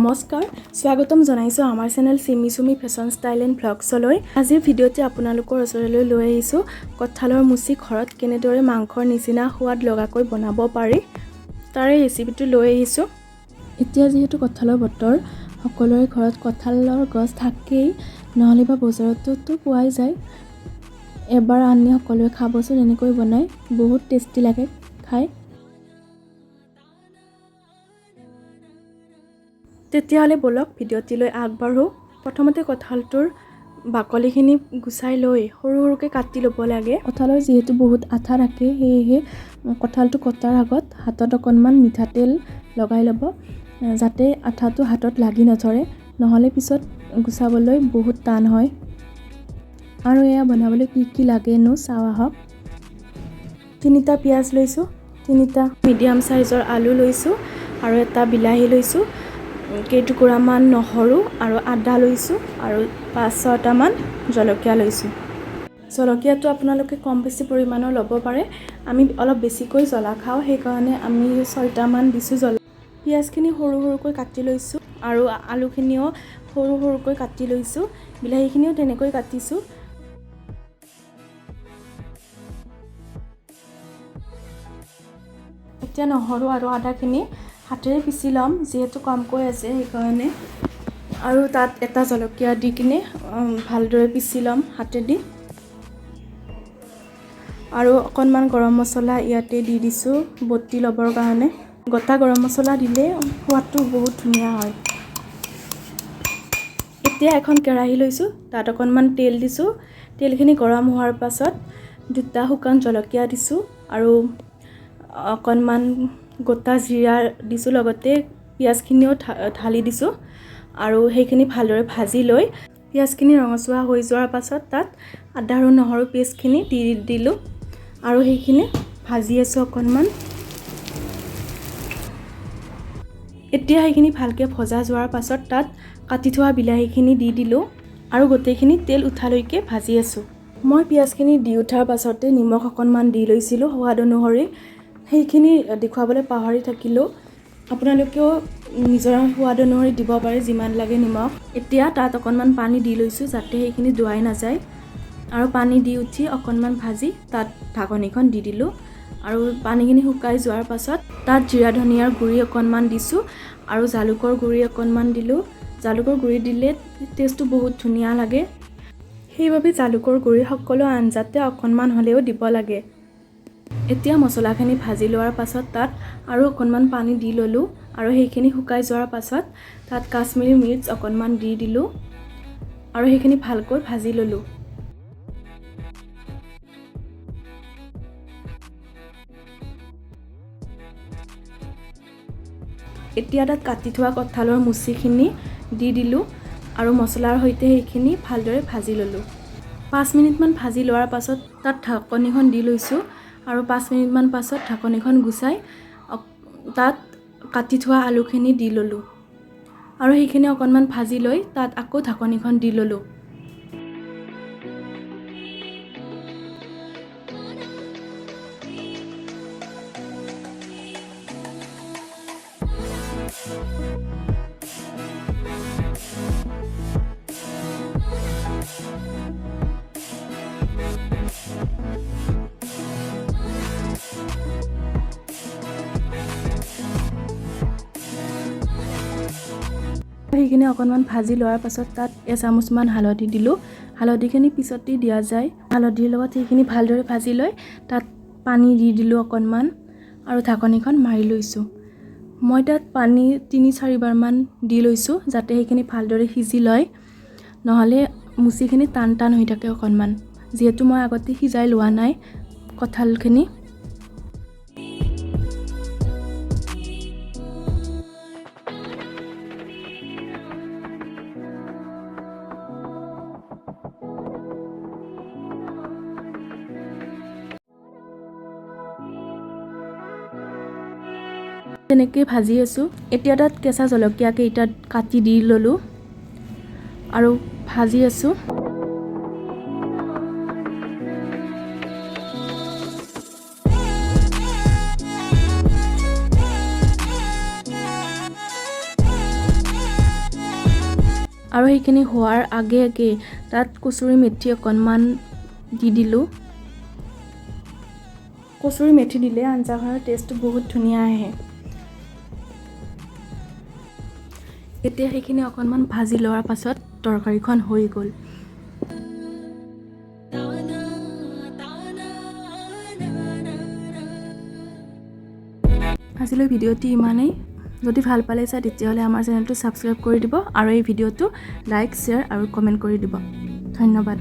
নমস্কাৰ স্বাগতম জনাইছো আমাৰ channel Simi Sumi fashion style and ভ্লগছলৈ আজিৰ ভিডিঅ'তে আপোনালোকৰ ওচৰলৈ লৈ আহিছো কঁঠালৰ মুচি ঘৰত কেনেদৰে মাংসৰ নিচিনা সোৱাদ লগাকৈ বনাব পাৰি তাৰে ৰেচিপিটো লৈ আহিছো এতিয়া যেহেতু কঁঠালৰ বতৰ সকলোৰে ঘৰত কঁঠালৰ গছ থাকেই নহলে বা বজাৰতো পোৱাই যায় এবাৰ আনি সকলোৱে খাবচোন এনেকৈ বনাই বহুত টেষ্টি লাগে খাই তেতিয়াহলে বলক ভিডিঅ'টিলৈ আগবাঢ়ো প্ৰথমতে কঁঠালটোৰ বাকলিখিনি গুছাই লৈ সৰু সৰুকৈ কাটি ল'ব লাগে কঁঠালৰ যেহেতু বহুত আঠা থাকে সেয়েহে কঁঠালটো কটাৰ আগত হাতত অকণমান মিঠাতেল লগাই ল'ব যাতে আঠাটো হাতত লাগি নধৰে নহলে পিছত গুছাবলৈ বহুত টান হয় আৰু এয়া বনাবলৈ কি লাগেনো চাও আহক 3টা পিয়াজ লৈছো 3টা মিডিয়াম সাইজৰ আলু লৈছো আৰু এটা বিলাহী লৈছো কেইটুকুৰামান নহৰু আৰু আদা লৈছো আৰু 5-6টা মান জলকীয়া লৈছো জলকীয়াটো আপোনালোকে কম বেছি পৰিমাণৰ ল'ব পাৰে আমি অলপ বেছিকৈ জ্বলা খাওঁ সেই কাৰণে আমি 6টা মান দিছো পিয়াজখিনি সৰু সৰুকৈ কাটি লৈছো আৰু আলুখিনিও সৰু সৰুকৈ কাটি লৈছো বিলাহীখিনিও তেনেকৈ কাটিছো এতিয়া নহৰু আৰু আদাখিনি হাতেৰে পিছি লম যেহেতু কমকৈ আছে সেই কাৰণে আৰু তাত এটা জলকীয়া দি কিনে ভালদৰে পিছি লম হাতেদি আৰু অকণমান গৰম মছলা ইয়াতে দি দিছো বটি লবৰ কাৰণে গোটা গৰম মছলা দিলে সোৱাদটো বহুত ধুনীয়া হয় এতিয়া এখন কেৰাহী লৈছো তাত অকণমান তেল দিছো তেলখিনি গৰম হোৱাৰ পাছত 2টা শুকান জলকীয়া দিছো আৰু অকণমান গোটা জিৰা দিছো লগতে পিয়াজখিনিও ঢালি দিছো আৰু সেইখিনি ভালদৰে ভাজি লৈ পিয়াজখিনি ৰঙচুৱা হৈ যোৱাৰ পাছত তাত আদা আৰু নহৰু পেষ্টখিনি দি দিলো আৰু সেইখিনি ভাজি আছো অকণমান এতিয়া সেইখিনি ভালকৈ ভজা যোৱাৰ পাছত তাত কাটি থোৱা বিলাহীখিনি দি দিলো আৰু গোটেইখিনি তেল উঠালৈকে ভাজি আছো মই পিয়াজখিনি দি উঠাৰ পাছতে নিমখ অকণমান দি লৈছিলো সোৱাদ অনুসৰি সেইখিনি দেখুৱাবলৈ পাহৰি থাকিলো আপোনালোকেও নিজৰ সোৱাদ অনুসৰি দিব পাৰে যিমান লাগে নিমখ এতিয়া তাত অকণমান পানী দি লৈছো যাতে সেইখিনি ডুৱাই নাযায় আৰু পানী দি উঠি অকণমান ভাজি তাত ঢাকনিখন দি দিলো আৰু পানীখিনি শুকাই যোৱাৰ পাছত তাত জিৰা ধনিয়াৰ গুৰি অকণমান দিছো আৰু জালুকৰ গুৰি অকণমান দিলো জালুকৰ গুৰি দিলে টেষ্টটো বহুত ধুনীয়া লাগে সেইবাবে জালুকৰ গুৰি সকলো আঞ্জাতে অকণমান হ'লেও দিব লাগে এতিয়া মছলাখিনি ভাজি লোৱাৰ পাছত তাত আৰু অকণমান পানী দি ললো আৰু সেইখিনি শুকাই যোৱাৰ পাছত তাত কাশ্মীৰী মিৰ্চ অকণমান দি দিলো আৰু সেইখিনি ভালকৈ ভাজি ললো এতিয়া তাত কাটি থোৱা কঁঠালৰ মুচিখিনি দি দিলো আৰু মছলাৰ সৈতে সেইখিনি ভালদৰে ভাজি ললো 5 মিনিটমান ভাজি লোৱাৰ পাছত তাত ঢাকনিখন দি লৈছো আৰু 5 মিনিটমান পাছত ঢাকনিখন গুছাই তাত কাটি থোৱা আলুখিনি দি ললো আৰু সেইখিনি অকণমান ভাজি লৈ তাত আকৌ ঢাকনিখন দি ললো সেইখিনি অকণমান ভাজি লোৱাৰ পাছত তাত এচামুচমান হালধি দিলো হালধিখিনি পিছতে দিয়া যায় হালধিৰ লগত সেইখিনি ভালদৰে ভাজি লৈ তাত পানী দি দিলো অকণমান আৰু ঢাকনিখন মাৰি লৈছো মই তাত পানী 3-4 বাৰমান দি লৈছো যাতে সেইখিনি ভালদৰে সিজি লয় নহলে মুচিখিনি টান হৈ থাকে অকণমান যেহেতু মই আগতে সিজাই লোৱা নাই কঁঠালখিনি তেনেকৈ ভাজি আছো এতিয়া তাত কেঁচা জলকীয়া কেইটা কাটি দি ললো আৰু ভাজি আছো সেইখিনি হোৱাৰ আগে আগে তাত কচুৰি মেথি অকণমান দি দিলোঁ। কচুৰি মেথি দিলে আঞ্জাখনৰ টেষ্টটো বহুত ধুনীয়া আহে। এতিয়া সেইখিনি অকণমান ভাজি লোৱাৰ পাছত তৰকাৰীখন হৈ গ'ল। আজিলৈ ভিডিঅ'টি ইমানেই। যদি ভাল পাইছা তেতিয়াহ'লে আমাৰ চেনেলটো ছাবস্ক্ৰাইব কৰি দিব আৰু এই ভিডিঅ'টো লাইক, শ্বেয়াৰ আৰু কমেণ্ট কৰি দিব। ধন্যবাদ।